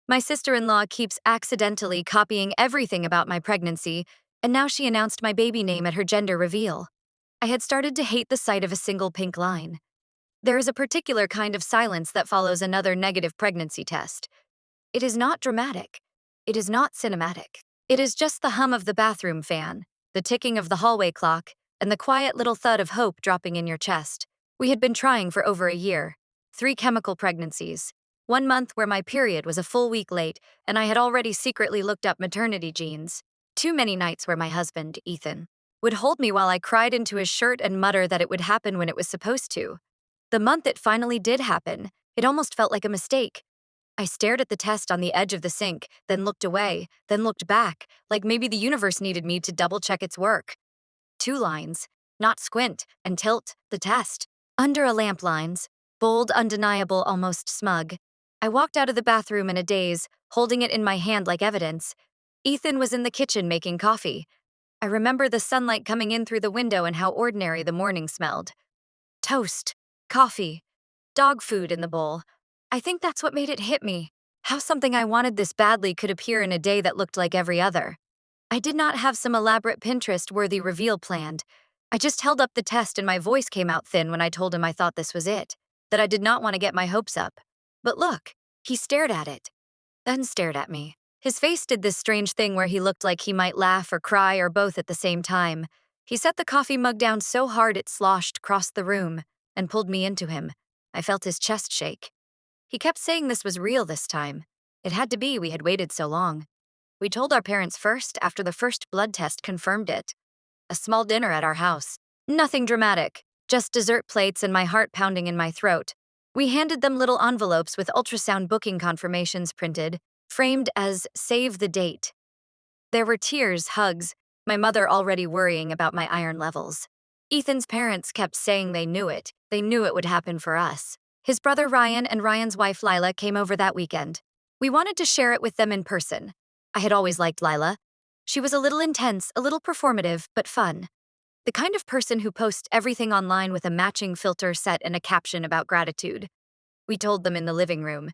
My sister-in-law keeps accidentally copying everything about my pregnancy, and now she announced my baby name at her gender reveal. I had started to hate the sight of a single pink line. There is a particular kind of silence that follows another negative pregnancy test. It is not dramatic. It is not cinematic. It is just the hum of the bathroom fan, the ticking of the hallway clock, and the quiet little thud of hope dropping in your chest. We had been trying for over a year. 3 chemical pregnancies. 1 month where my period was a full week late, and I had already secretly looked up maternity genes. Too many nights where my husband, Ethan, would hold me while I cried into his shirt and mutter that it would happen when it was supposed to. The month it finally did happen, it almost felt like a mistake. I stared at the test on the edge of the sink, then looked away, then looked back, like maybe the universe needed me to double-check its work. 2 lines, not squint and tilt, the test. Under a lamp lines, bold, undeniable, almost smug. I walked out of the bathroom in a daze, holding it in my hand like evidence. Ethan was in the kitchen making coffee. I remember the sunlight coming in through the window and how ordinary the morning smelled. Toast, coffee, dog food in the bowl. I think that's what made it hit me. How something I wanted this badly could appear in a day that looked like every other. I did not have some elaborate Pinterest-worthy reveal planned. I just held up the test and my voice came out thin when I told him I thought this was it, that I did not want to get my hopes up. But look, he stared at it, then stared at me. His face did this strange thing where he looked like he might laugh or cry or both at the same time. He set the coffee mug down so hard it sloshed across the room and pulled me into him. I felt his chest shake. He kept saying this was real this time. It had to be, we had waited so long. We told our parents first after the first blood test confirmed it. A small dinner at our house. Nothing dramatic, just dessert plates and my heart pounding in my throat. We handed them little envelopes with ultrasound booking confirmations printed, framed as "save the date." There were tears, hugs, my mother already worrying about my iron levels. Ethan's parents kept saying they knew it would happen for us. His brother Ryan and Ryan's wife Lila came over that weekend. We wanted to share it with them in person. I had always liked Lila. She was a little intense, a little performative, but fun. The kind of person who posts everything online with a matching filter set and a caption about gratitude. We told them in the living room.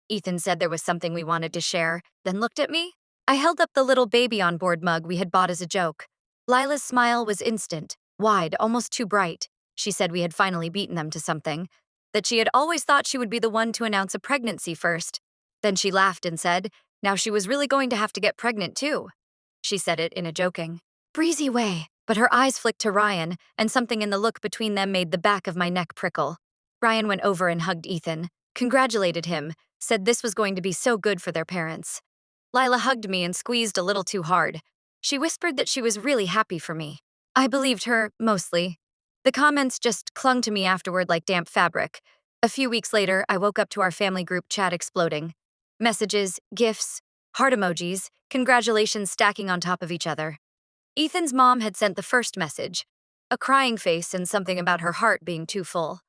Ethan said there was something we wanted to share, then looked at me. I held up the little baby on board mug we had bought as a joke. Lila's smile was instant, wide, almost too bright. She said we had finally beaten them to something, that she had always thought she would be the one to announce a pregnancy first. Then she laughed and said, now she was really going to have to get pregnant too. She said it in a joking, breezy way, but her eyes flicked to Ryan, and something in the look between them made the back of my neck prickle. Ryan went over and hugged Ethan, congratulated him, said this was going to be so good for their parents. Lila hugged me and squeezed a little too hard. She whispered that she was really happy for me. I believed her, mostly. The comments just clung to me afterward like damp fabric. A few weeks later, I woke up to our family group chat exploding. Messages, gifs, heart emojis, congratulations stacking on top of each other. Ethan's mom had sent the first message, a crying face and something about her heart being too full.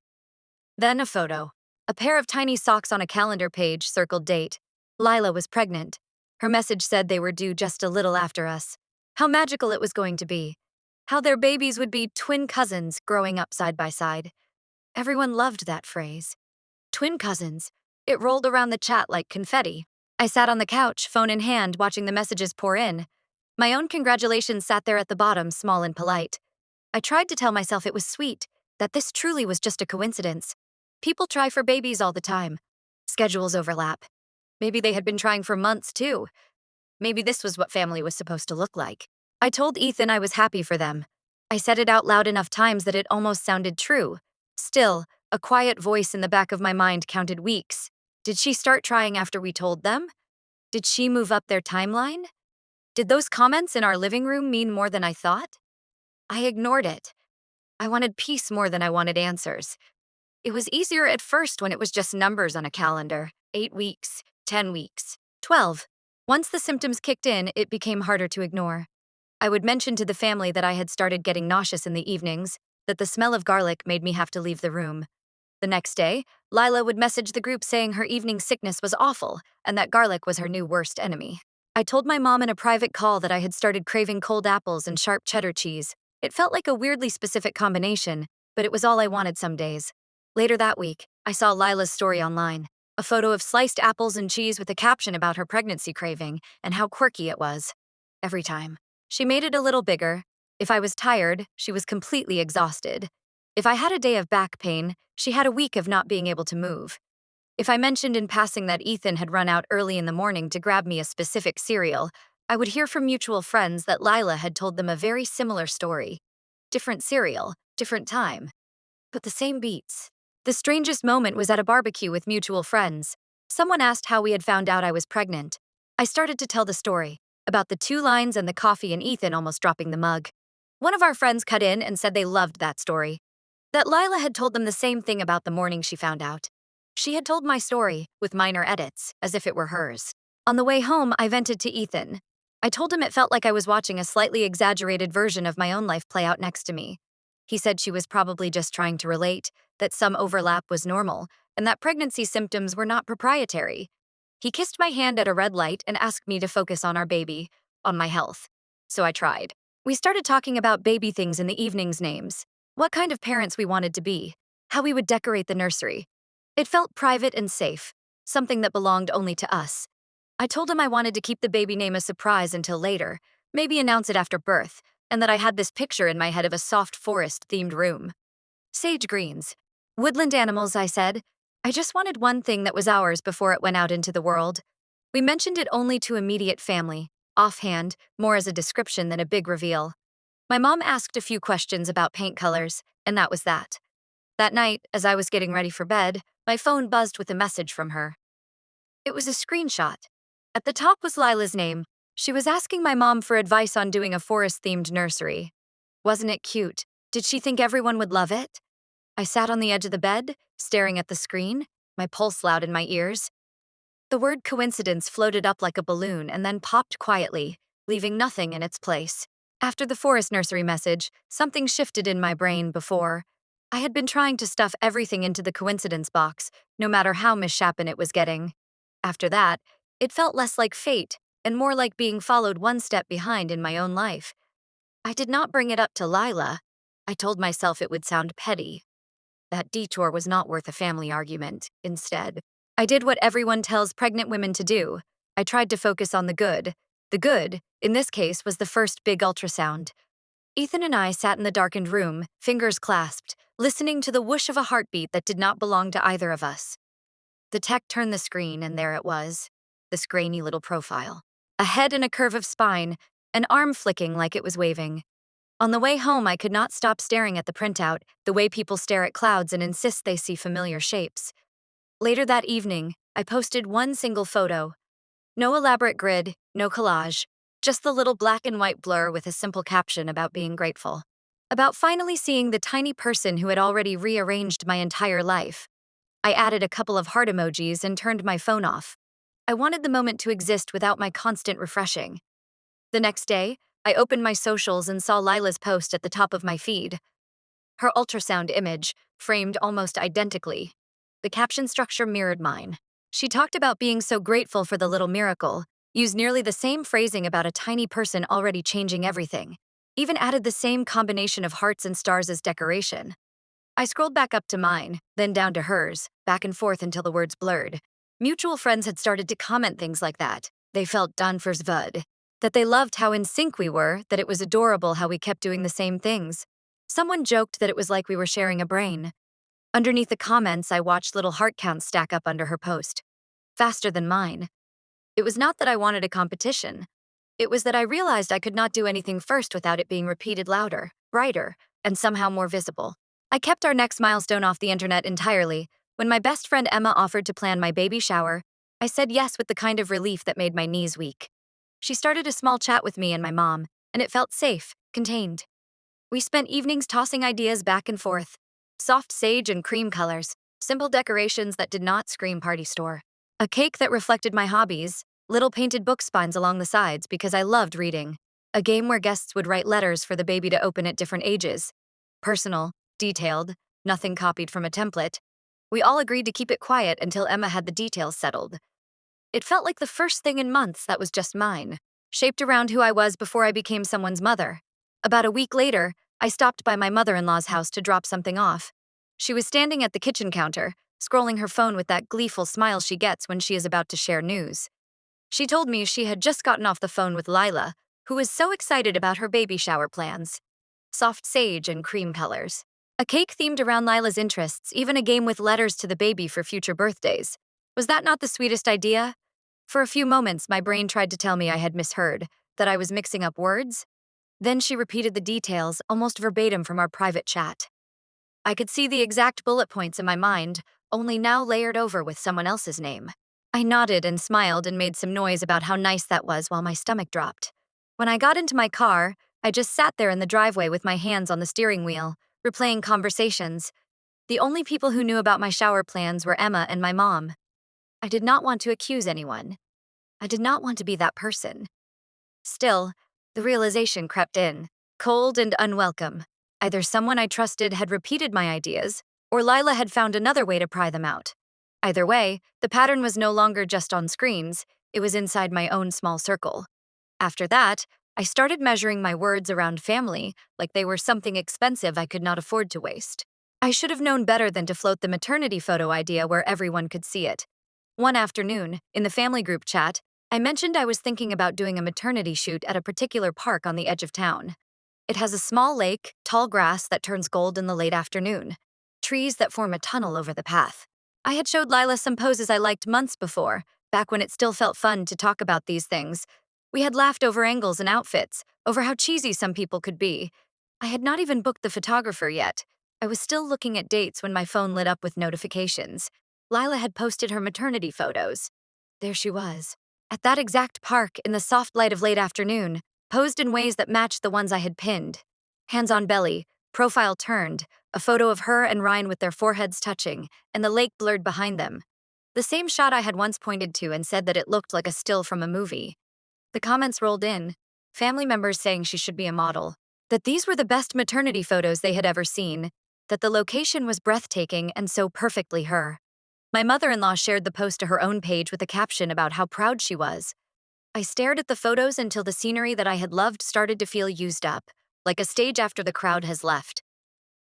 Then a photo. A pair of tiny socks on a calendar page circled date. Lila was pregnant. Her message said they were due just a little after us. How magical it was going to be. How their babies would be twin cousins growing up side by side. Everyone loved that phrase. Twin cousins. It rolled around the chat like confetti. I sat on the couch, phone in hand, watching the messages pour in. My own congratulations sat there at the bottom, small and polite. I tried to tell myself it was sweet, that this truly was just a coincidence. People try for babies all the time. Schedules overlap. Maybe they had been trying for months, too. Maybe this was what family was supposed to look like. I told Ethan I was happy for them. I said it out loud enough times that it almost sounded true. Still, a quiet voice in the back of my mind counted weeks. Did she start trying after we told them? Did she move up their timeline? Did those comments in our living room mean more than I thought? I ignored it. I wanted peace more than I wanted answers. It was easier at first when it was just numbers on a calendar. 8 weeks, 10 weeks, 12. Once the symptoms kicked in, it became harder to ignore. I would mention to the family that I had started getting nauseous in the evenings, that the smell of garlic made me have to leave the room. The next day, Lila would message the group saying her evening sickness was awful and that garlic was her new worst enemy. I told my mom in a private call that I had started craving cold apples and sharp cheddar cheese. It felt like a weirdly specific combination, but it was all I wanted some days. Later that week, I saw Lila's story online. a photo of sliced apples and cheese with a caption about her pregnancy craving and how quirky it was. Every time. She made it a little bigger. If I was tired, she was completely exhausted. If I had a day of back pain, she had a week of not being able to move. If I mentioned in passing that Ethan had run out early in the morning to grab me a specific cereal, I would hear from mutual friends that Lila had told them a very similar story. Different cereal, different time, but the same beats. The strangest moment was at a barbecue with mutual friends. Someone asked how we had found out I was pregnant. I started to tell the story about the 2 lines and the coffee and Ethan almost dropping the mug. One of our friends cut in and said they loved that story. That Lila had told them the same thing about the morning she found out. She had told my story, with minor edits, as if it were hers. On the way home, I vented to Ethan. I told him it felt like I was watching a slightly exaggerated version of my own life play out next to me. He said she was probably just trying to relate, that some overlap was normal, and that pregnancy symptoms were not proprietary. He kissed my hand at a red light and asked me to focus on our baby, on my health. So I tried. We started talking about baby things in the evening's names, what kind of parents we wanted to be, how we would decorate the nursery. It felt private and safe, something that belonged only to us. I told him I wanted to keep the baby name a surprise until later, maybe announce it after birth, and that I had this picture in my head of a soft forest-themed room. Sage greens. Woodland animals, I said. I just wanted one thing that was ours before it went out into the world. We mentioned it only to immediate family, offhand, more as a description than a big reveal. My mom asked a few questions about paint colors, and that was that. That night, as I was getting ready for bed, my phone buzzed with a message from her. It was a screenshot. At the top was Lila's name. She was asking my mom for advice on doing a forest-themed nursery. Wasn't it cute? Did she think everyone would love it? I sat on the edge of the bed, staring at the screen, my pulse loud in my ears. The word coincidence floated up like a balloon and then popped quietly, leaving nothing in its place. After the forest nursery message, something shifted in my brain before. I had been trying to stuff everything into the coincidence box, no matter how misshapen it was getting. After that, it felt less like fate and more like being followed one step behind in my own life. I did not bring it up to Lila. I told myself it would sound petty. That detour was not worth a family argument. Instead, I did what everyone tells pregnant women to do. I tried to focus on the good. The good, in this case, was the first big ultrasound. Ethan and I sat in the darkened room, fingers clasped, listening to the whoosh of a heartbeat that did not belong to either of us. The tech turned the screen, and there it was, this grainy little profile. A head and a curve of spine, an arm flicking like it was waving. On the way home, I could not stop staring at the printout, the way people stare at clouds and insist they see familiar shapes. Later that evening, I posted one single photo. No elaborate grid, no collage, just the little black and white blur with a simple caption about being grateful. About finally seeing the tiny person who had already rearranged my entire life. I added a couple of heart emojis and turned my phone off. I wanted the moment to exist without my constant refreshing. The next day, I opened my socials and saw Lila's post at the top of my feed. Her ultrasound image, framed almost identically. The caption structure mirrored mine. She talked about being so grateful for the little miracle, used nearly the same phrasing about a tiny person already changing everything, even added the same combination of hearts and stars as decoration. I scrolled back up to mine, then down to hers, back and forth until the words blurred. Mutual friends had started to comment things like that. They felt done for Svud. That they loved how in sync we were, that it was adorable how we kept doing the same things. Someone joked that it was like we were sharing a brain. Underneath the comments, I watched little heart counts stack up under her post. Faster than mine. It was not that I wanted a competition. It was that I realized I could not do anything first without it being repeated louder, brighter, and somehow more visible. I kept our next milestone off the internet entirely. When my best friend Emma offered to plan my baby shower, I said yes with the kind of relief that made my knees weak. She started a small chat with me and my mom, and it felt safe, contained. We spent evenings tossing ideas back and forth. Soft sage and cream colors, simple decorations that did not scream party store. A cake that reflected my hobbies, little painted book spines along the sides because I loved reading. A game where guests would write letters for the baby to open at different ages. Personal, detailed, nothing copied from a template. We all agreed to keep it quiet until Emma had the details settled. It felt like the first thing in months that was just mine, shaped around who I was before I became someone's mother. About a week later, I stopped by my mother-in-law's house to drop something off. She was standing at the kitchen counter, scrolling her phone with that gleeful smile she gets when she is about to share news. She told me she had just gotten off the phone with Lila, who was so excited about her baby shower plans. Soft sage and cream colors. A cake themed around Lila's interests, even a game with letters to the baby for future birthdays. Was that not the sweetest idea? For a few moments, my brain tried to tell me I had misheard, that I was mixing up words. Then she repeated the details, almost verbatim from our private chat. I could see the exact bullet points in my mind, only now layered over with someone else's name. I nodded and smiled and made some noise about how nice that was while my stomach dropped. When I got into my car, I just sat there in the driveway with my hands on the steering wheel, replaying conversations. The only people who knew about my shower plans were Emma and my mom. I did not want to accuse anyone. I did not want to be that person. Still, the realization crept in, cold and unwelcome. Either someone I trusted had repeated my ideas, or Lila had found another way to pry them out. Either way, the pattern was no longer just on screens, it was inside my own small circle. After that, I started measuring my words around family like they were something expensive I could not afford to waste. I should have known better than to float the maternity photo idea where everyone could see it. One afternoon, in the family group chat, I mentioned I was thinking about doing a maternity shoot at a particular park on the edge of town. It has a small lake, tall grass that turns gold in the late afternoon, trees that form a tunnel over the path. I had showed Lila some poses I liked months before, back when it still felt fun to talk about these things. We had laughed over angles and outfits, over how cheesy some people could be. I had not even booked the photographer yet. I was still looking at dates when my phone lit up with notifications. Lila had posted her maternity photos. There she was, at that exact park in the soft light of late afternoon, posed in ways that matched the ones I had pinned. Hands on belly, profile turned, a photo of her and Ryan with their foreheads touching, and the lake blurred behind them. The same shot I had once pointed to and said that it looked like a still from a movie. The comments rolled in, family members saying she should be a model, that these were the best maternity photos they had ever seen, that the location was breathtaking and so perfectly her. My mother-in-law shared the post to her own page with a caption about how proud she was. I stared at the photos until the scenery that I had loved started to feel used up, like a stage after the crowd has left.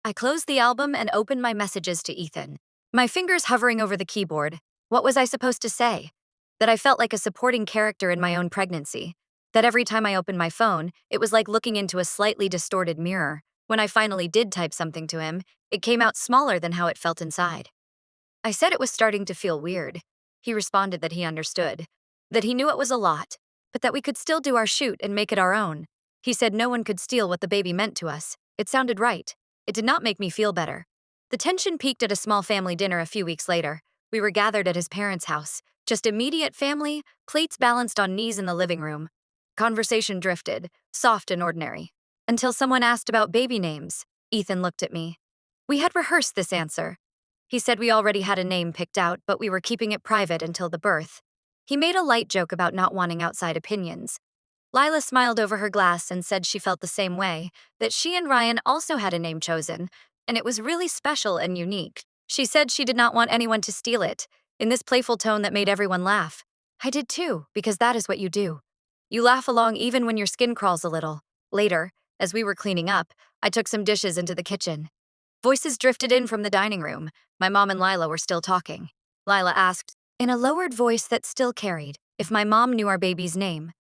I closed the album and opened my messages to Ethan, my fingers hovering over the keyboard. What was I supposed to say? That I felt like a supporting character in my own pregnancy. That every time I opened my phone, it was like looking into a slightly distorted mirror. When I finally did type something to him, it came out smaller than how it felt inside. I said it was starting to feel weird. He responded that he understood, that he knew it was a lot, but that we could still do our shoot and make it our own. He said no one could steal what the baby meant to us. It sounded right. It did not make me feel better. The tension peaked at a small family dinner a few weeks later. We were gathered at his parents' house, just immediate family, plates balanced on knees in the living room. Conversation drifted, soft and ordinary, until someone asked about baby names. Ethan looked at me. We had rehearsed this answer. He said we already had a name picked out, but we were keeping it private until the birth. He made a light joke about not wanting outside opinions. Lila smiled over her glass and said she felt the same way, that she and Ryan also had a name chosen, and it was really special and unique. She said she did not want anyone to steal it, in this playful tone that made everyone laugh. I did too, because that is what you do. You laugh along even when your skin crawls a little. Later, as we were cleaning up, I took some dishes into the kitchen. Voices drifted in from the dining room. My mom and Lila were still talking. Lila asked, in a lowered voice that still carried, if my mom knew our baby's name.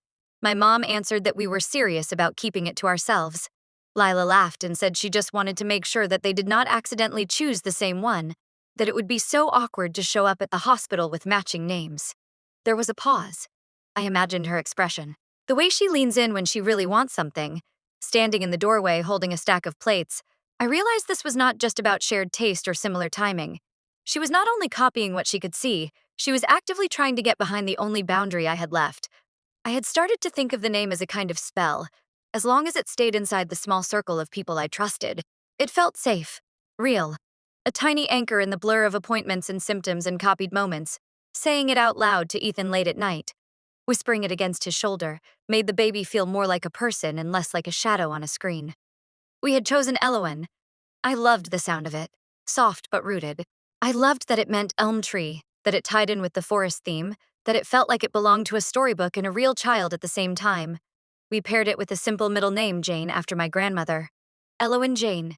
My mom answered that we were serious about keeping it to ourselves. Lila laughed and said she just wanted to make sure that they did not accidentally choose the same one, that it would be so awkward to show up at the hospital with matching names. There was a pause. I imagined her expression. The way she leans in when she really wants something, standing in the doorway holding a stack of plates. I realized this was not just about shared taste or similar timing. She was not only copying what she could see, she was actively trying to get behind the only boundary I had left. I had started to think of the name as a kind of spell. As long as it stayed inside the small circle of people I trusted, it felt safe, real. A tiny anchor in the blur of appointments and symptoms and copied moments. Saying it out loud to Ethan late at night, whispering it against his shoulder, made the baby feel more like a person and less like a shadow on a screen. We had chosen Elowen. I loved the sound of it, soft but rooted. I loved that it meant elm tree, that it tied in with the forest theme, that it felt like it belonged to a storybook and a real child at the same time. We paired it with a simple middle name, Jane, after my grandmother. Elowen Jane.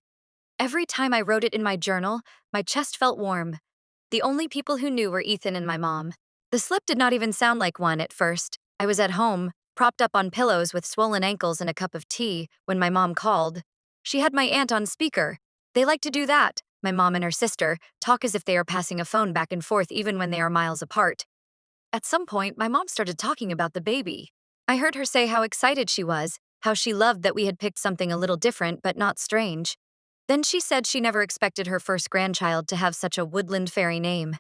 Every time I wrote it in my journal, my chest felt warm. The only people who knew were Ethan and my mom. The slip did not even sound like one at first. I was at home, propped up on pillows with swollen ankles and a cup of tea, when my mom called. She had my aunt on speaker. They like to do that. My mom and her sister talk as if they are passing a phone back and forth even when they are miles apart. At some point, my mom started talking about the baby. I heard her say how excited she was, how she loved that we had picked something a little different but not strange. Then she said she never expected her first grandchild to have such a woodland fairy name.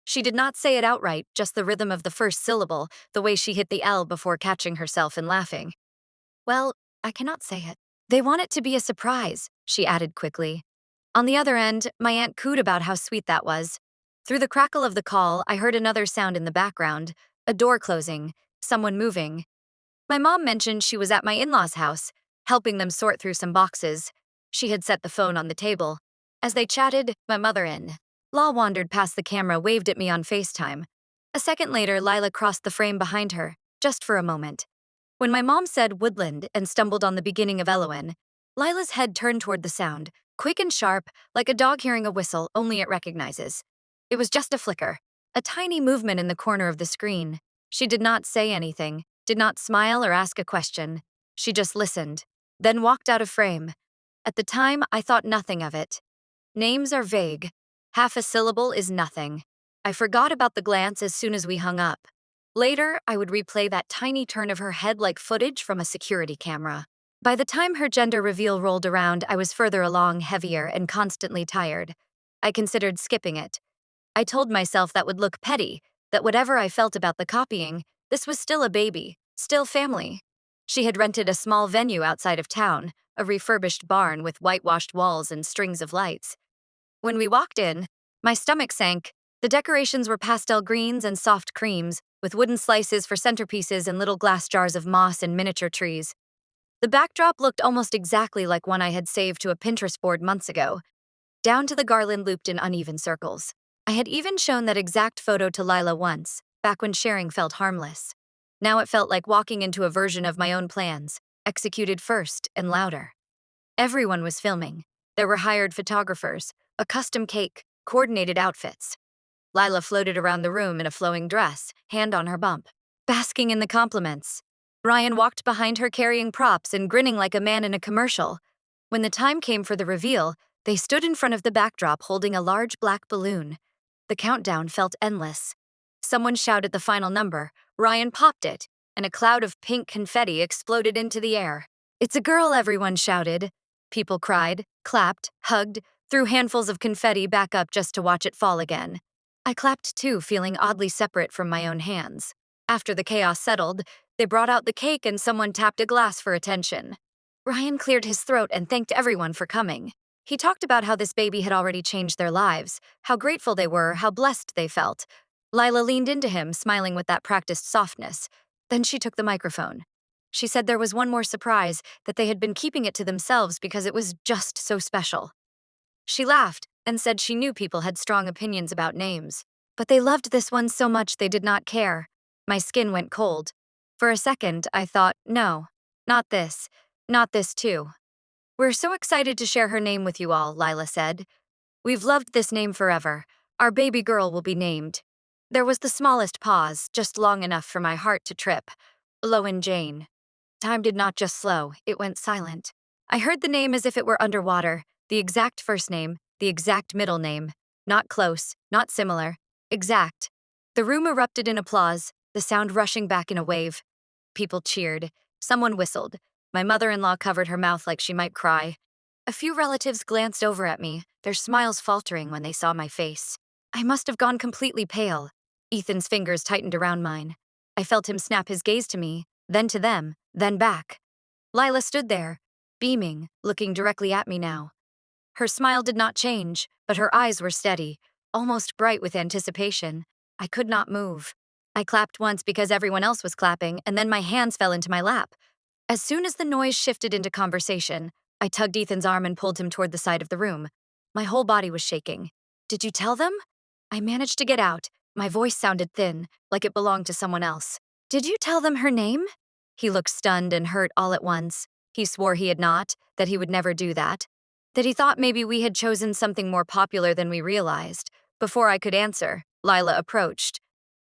She did not say it outright, just the rhythm of the first syllable, the way she hit the L before catching herself and laughing. Well, I cannot say it. They want it to be a surprise, she added quickly. On the other end, my aunt cooed about how sweet that was. Through the crackle of the call, I heard another sound in the background, a door closing, someone moving. My mom mentioned she was at my in-laws' house, helping them sort through some boxes. She had set the phone on the table. As they chatted, my mother-in-law wandered past the camera, waved at me on FaceTime. A second later, Lila crossed the frame behind her, just for a moment. When my mom said woodland and stumbled on the beginning of Eloin, Lila's head turned toward the sound, quick and sharp, like a dog hearing a whistle only it recognizes. It was just a flicker, a tiny movement in the corner of the screen. She did not say anything, did not smile or ask a question. She just listened, then walked out of frame. At the time, I thought nothing of it. Names are vague. Half a syllable is nothing. I forgot about the glance as soon as we hung up. Later, I would replay that tiny turn of her head like footage from a security camera. By the time her gender reveal rolled around, I was further along, heavier and constantly tired. I considered skipping it. I told myself that would look petty, that whatever I felt about the copying, this was still a baby, still family. She had rented a small venue outside of town, a refurbished barn with whitewashed walls and strings of lights. When we walked in, my stomach sank. The decorations were pastel greens and soft creams, with wooden slices for centerpieces and little glass jars of moss and miniature trees. The backdrop looked almost exactly like one I had saved to a Pinterest board months ago, down to the garland looped in uneven circles. I had even shown that exact photo to Lila once, back when sharing felt harmless. Now it felt like walking into a version of my own plans, executed first and louder. Everyone was filming. There were hired photographers, a custom cake, coordinated outfits. Lila floated around the room in a flowing dress, hand on her bump, basking in the compliments. Ryan walked behind her carrying props and grinning like a man in a commercial. When the time came for the reveal, they stood in front of the backdrop holding a large black balloon. The countdown felt endless. Someone shouted the final number. Ryan popped it, and a cloud of pink confetti exploded into the air. "It's a girl," everyone shouted. People cried, clapped, hugged, threw handfuls of confetti back up just to watch it fall again. I clapped too, feeling oddly separate from my own hands. After the chaos settled, they brought out the cake and someone tapped a glass for attention. Ryan cleared his throat and thanked everyone for coming. He talked about how this baby had already changed their lives, how grateful they were, how blessed they felt. Lila leaned into him, smiling with that practiced softness. Then she took the microphone. She said there was one more surprise, that they had been keeping it to themselves because it was just so special. She laughed and said she knew people had strong opinions about names, but they loved this one so much they did not care. My skin went cold. For a second, I thought, no, not this, not this too. "We're so excited to share her name with you all," Lila said. "We've loved this name forever. Our baby girl will be named." There was the smallest pause, just long enough for my heart to trip. Lowen Jane. Time did not just slow, it went silent. I heard the name as if it were underwater, the exact first name, the exact middle name. Not close, not similar, exact. The room erupted in applause, the sound rushing back in a wave. People cheered. Someone whistled. My mother-in-law covered her mouth like she might cry. A few relatives glanced over at me, their smiles faltering when they saw my face. I must have gone completely pale. Ethan's fingers tightened around mine. I felt him snap his gaze to me, then to them, then back. Lila stood there, beaming, looking directly at me now. Her smile did not change, but her eyes were steady, almost bright with anticipation. I could not move. I clapped once because everyone else was clapping, and then my hands fell into my lap. As soon as the noise shifted into conversation, I tugged Ethan's arm and pulled him toward the side of the room. My whole body was shaking. "Did you tell them?" I managed to get out. My voice sounded thin, like it belonged to someone else. "Did you tell them her name?" He looked stunned and hurt all at once. He swore he had not, that he would never do that. That he thought maybe we had chosen something more popular than we realized. Before I could answer, Lila approached.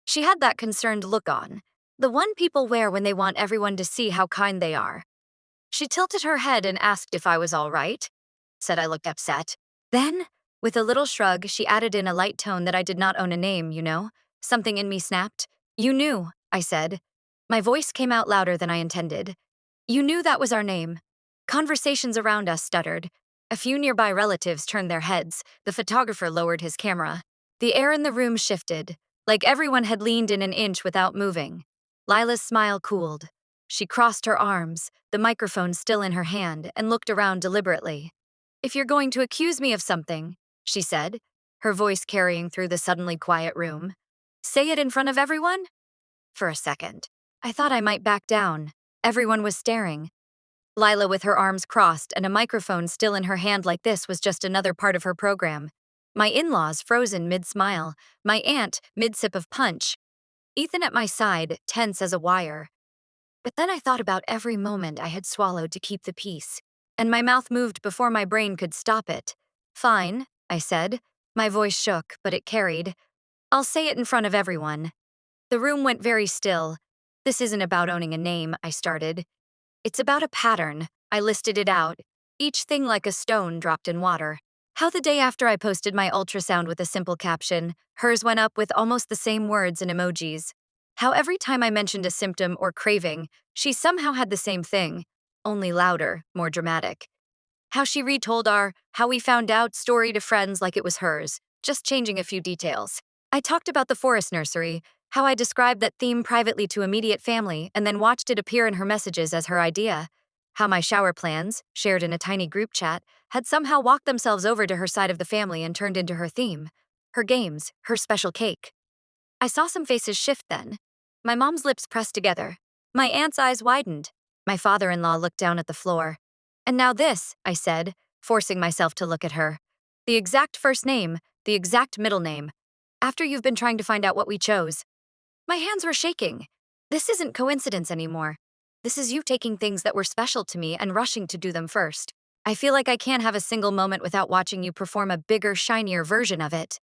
She had that concerned look on, the one people wear when they want everyone to see how kind they are. She tilted her head and asked if I was all right. Said I looked upset. Then, with a little shrug, she added in a light tone that I did not own a name, you know? Something in me snapped. You knew, I said. My voice came out louder than I intended. You knew that was our name. Conversations around us stuttered. A few nearby relatives turned their heads. The photographer lowered his camera. The air in the room shifted, like everyone had leaned in an inch without moving. Lila's smile cooled. She crossed her arms, the microphone still in her hand, and looked around deliberately. If you're going to accuse me of something, she said, her voice carrying through the suddenly quiet room, say it in front of everyone? For a second, I thought I might back down. Everyone was staring. Lila with her arms crossed and a microphone still in her hand like this was just another part of her program. My in-laws frozen mid-smile, my aunt mid-sip of punch, Ethan at my side, tense as a wire. But then I thought about every moment I had swallowed to keep the peace, and my mouth moved before my brain could stop it. Fine, I said. My voice shook, but it carried. I'll say it in front of everyone. The room went very still. This isn't about owning a name, I started. It's about a pattern. I listed it out, each thing like a stone dropped in water. How the day after I posted my ultrasound with a simple caption, hers went up with almost the same words and emojis. How every time I mentioned a symptom or craving, she somehow had the same thing, only louder, more dramatic. How she retold our "how we found out" story to friends like it was hers, just changing a few details. I talked about the forest nursery, how I described that theme privately to immediate family and then watched it appear in her messages as her idea. How my shower plans, shared in a tiny group chat, had somehow walked themselves over to her side of the family and turned into her theme. Her games, her special cake. I saw some faces shift then. My mom's lips pressed together. My aunt's eyes widened. My father-in-law looked down at the floor. And now this, I said, forcing myself to look at her. The exact first name, the exact middle name. After you've been trying to find out what we chose. My hands were shaking. This isn't coincidence anymore. This is you taking things that were special to me and rushing to do them first. I feel like I can't have a single moment without watching you perform a bigger, shinier version of it.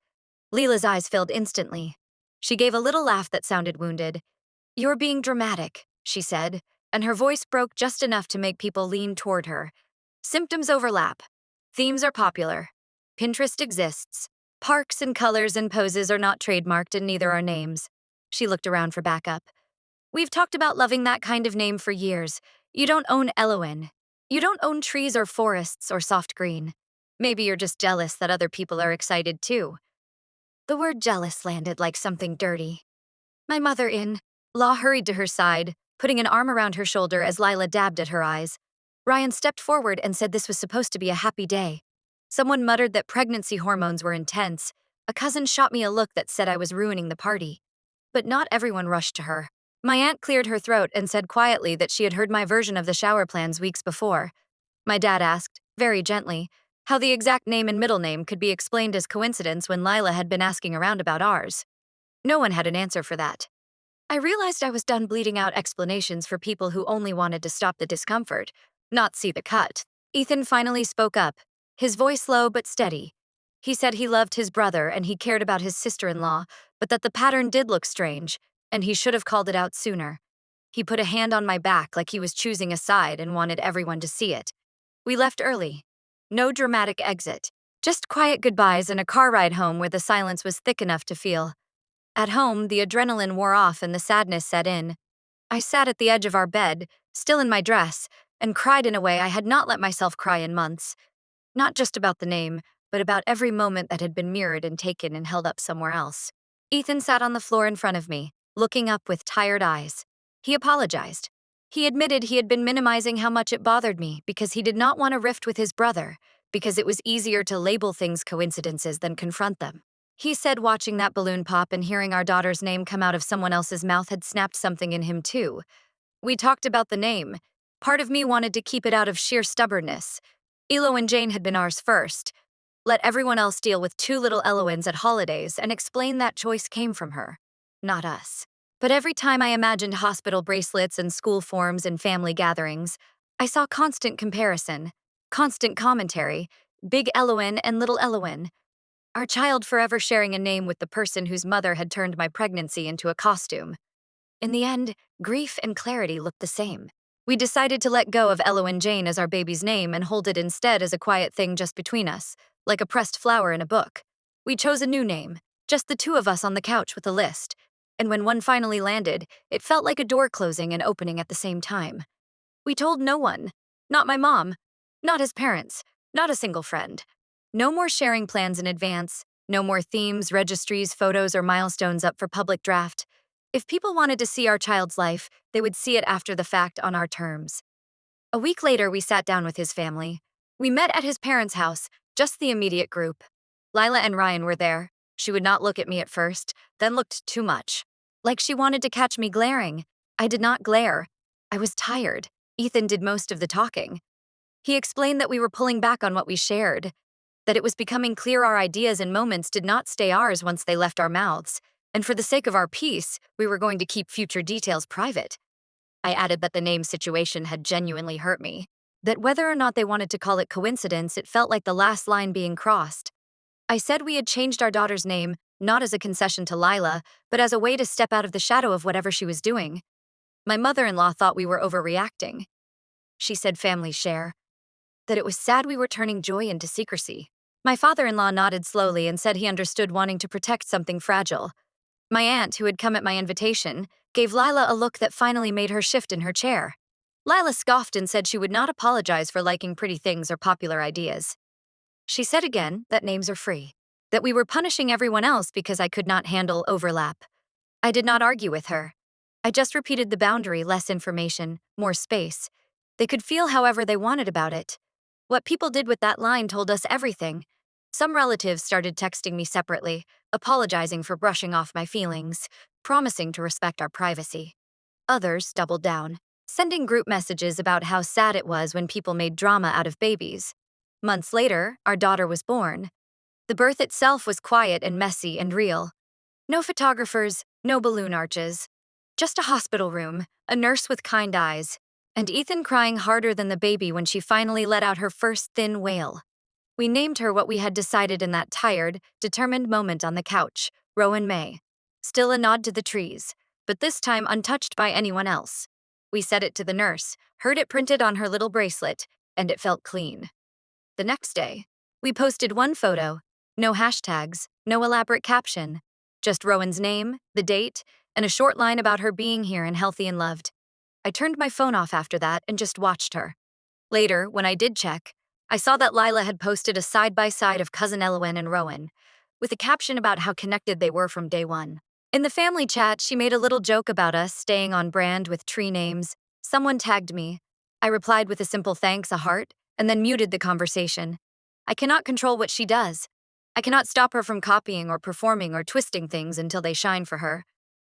Leela's eyes filled instantly. She gave a little laugh that sounded wounded. You're being dramatic, she said, and her voice broke just enough to make people lean toward her. Symptoms overlap. Themes are popular. Pinterest exists. Parks and colors and poses are not trademarked and neither are names. She looked around for backup. We've talked about loving that kind of name for years. You don't own Eloin. You don't own trees or forests or soft green. Maybe you're just jealous that other people are excited too. The word jealous landed like something dirty. My mother-in-law hurried to her side, putting an arm around her shoulder as Lila dabbed at her eyes. Ryan stepped forward and said this was supposed to be a happy day. Someone muttered that pregnancy hormones were intense. A cousin shot me a look that said I was ruining the party. But not everyone rushed to her. My aunt cleared her throat and said quietly that she had heard my version of the shower plans weeks before. My dad asked, very gently, how the exact name and middle name could be explained as coincidence when Lila had been asking around about ours. No one had an answer for that. I realized I was done bleeding out explanations for people who only wanted to stop the discomfort, not see the cut. Ethan finally spoke up, his voice low but steady. He said he loved his brother and he cared about his sister-in-law, but that the pattern did look strange, and he should have called it out sooner. He put a hand on my back like he was choosing a side and wanted everyone to see it. We left early. No dramatic exit. Just quiet goodbyes and a car ride home where the silence was thick enough to feel. At home, the adrenaline wore off and the sadness set in. I sat at the edge of our bed, still in my dress, and cried in a way I had not let myself cry in months. Not just about the name, but about every moment that had been mirrored and taken and held up somewhere else. Ethan sat on the floor in front of me, looking up with tired eyes. He apologized. He admitted he had been minimizing how much it bothered me because he did not want a rift with his brother, because it was easier to label things coincidences than confront them. He said watching that balloon pop and hearing our daughter's name come out of someone else's mouth had snapped something in him too. We talked about the name. Part of me wanted to keep it out of sheer stubbornness. Elo and Jane had been ours first. Let everyone else deal with two little Eloins at holidays and explain that choice came from her, not us. But every time I imagined hospital bracelets and school forms and family gatherings, I saw constant comparison, constant commentary, big Eloin and little Eloin. our child forever sharing a name with the person whose mother had turned my pregnancy into a costume. In the end, grief and clarity looked the same. We decided to let go of Eloin Jane as our baby's name and hold it instead as a quiet thing just between us, like a pressed flower in a book. We chose a new name, just the two of us on the couch with a list. And when one finally landed, it felt like a door closing and opening at the same time. We told no one. Not my mom. Not his parents. Not a single friend. No more sharing plans in advance. No more themes, registries, photos, or milestones up for public draft. If people wanted to see our child's life, they would see it after the fact on our terms. A week later, we sat down with his family. We met at his parents' house, just the immediate group. Lila and Ryan were there. She would not look at me at first, then looked too much. Like she wanted to catch me glaring. I did not glare. I was tired. Ethan did most of the talking. He explained that we were pulling back on what we shared, that it was becoming clear our ideas and moments did not stay ours once they left our mouths, and for the sake of our peace, we were going to keep future details private. I added that the name situation had genuinely hurt me, that whether or not they wanted to call it coincidence, it felt like the last line being crossed. I said we had changed our daughter's name, not as a concession to Lila, but as a way to step out of the shadow of whatever she was doing. My mother-in-law thought we were overreacting. She said family share, that it was sad we were turning joy into secrecy. My father-in-law nodded slowly and said he understood wanting to protect something fragile. My aunt, who had come at my invitation, gave Lila a look that finally made her shift in her chair. Lila scoffed and said she would not apologize for liking pretty things or popular ideas. She said again that names are free, that we were punishing everyone else because I could not handle overlap. I did not argue with her. I just repeated the boundary: less information, more space. They could feel however they wanted about it. What people did with that line told us everything. Some relatives started texting me separately, apologizing for brushing off my feelings, promising to respect our privacy. Others doubled down, sending group messages about how sad it was when people made drama out of babies. Months later, our daughter was born. The birth itself was quiet and messy and real. No photographers, no balloon arches. Just a hospital room, a nurse with kind eyes, and Ethan crying harder than the baby when she finally let out her first thin wail. We named her what we had decided in that tired, determined moment on the couch, Rowan May. Still a nod to the trees, but this time untouched by anyone else. We said it to the nurse, heard it printed on her little bracelet, and it felt clean. The next day, we posted one photo, no hashtags, no elaborate caption, just Rowan's name, the date, and a short line about her being here and healthy and loved. I turned my phone off after that and just watched her. Later, when I did check, I saw that Lila had posted a side-by-side of cousin Elowen and Rowan, with a caption about how connected they were from day one. In the family chat, she made a little joke about us staying on brand with tree names. Someone tagged me. I replied with a simple thanks, a heart, and then muted the conversation. I cannot control what she does. I cannot stop her from copying or performing or twisting things until they shine for her.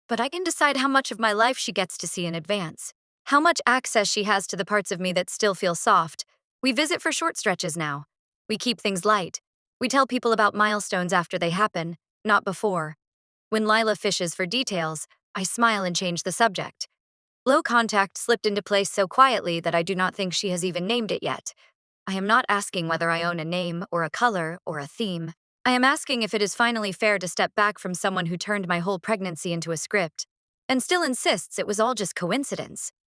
But I can decide how much of my life she gets to see in advance, how much access she has to the parts of me that still feel soft. We visit for short stretches now. We keep things light. We tell people about milestones after they happen, not before. When Lila fishes for details, I smile and change the subject. Low contact slipped into place so quietly that I do not think she has even named it yet. I am not asking whether I own a name or a color or a theme. I am asking if it is finally fair to step back from someone who turned my whole pregnancy into a script and still insists it was all just coincidence.